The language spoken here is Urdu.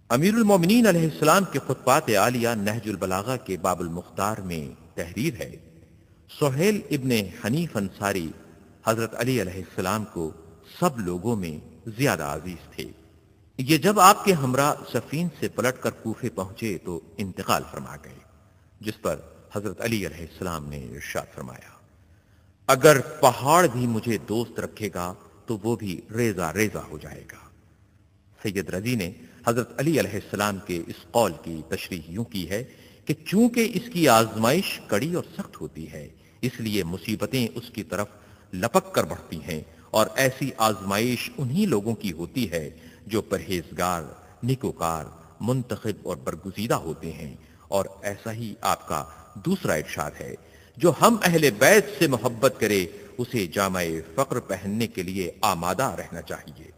امیر المومنین علیہ السلام کے خطبات عالیہ نہج البلاغہ کے باب المختار میں تحریر ہے: سہیل ابن حنیف انصاری حضرت علی علیہ السلام کو سب لوگوں میں زیادہ عزیز تھے۔ یہ جب آپ کے ہمراہ سفین سے پلٹ کر کوفے پہنچے تو انتقال فرما گئے، جس پر حضرت علی علیہ السلام نے ارشاد فرمایا: اگر پہاڑ بھی مجھے دوست رکھے گا تو وہ بھی ریزہ ریزہ ہو جائے گا۔ سید رضی نے حضرت علی علیہ السلام کے اس قول کی تشریح یوں کی ہے کہ چونکہ اس کی آزمائش کڑی اور سخت ہوتی ہے، اس لیے مصیبتیں اس کی طرف لپک کر بڑھتی ہیں، اور ایسی آزمائش انہی لوگوں کی ہوتی ہے جو پرہیزگار، نیکوکار، منتخب اور برگزیدہ ہوتے ہیں۔ اور ایسا ہی آپ کا دوسرا ارشاد ہے: جو ہم اہل بیت سے محبت کرے اسے جامہ فقر پہننے کے لیے آمادہ رہنا چاہیے۔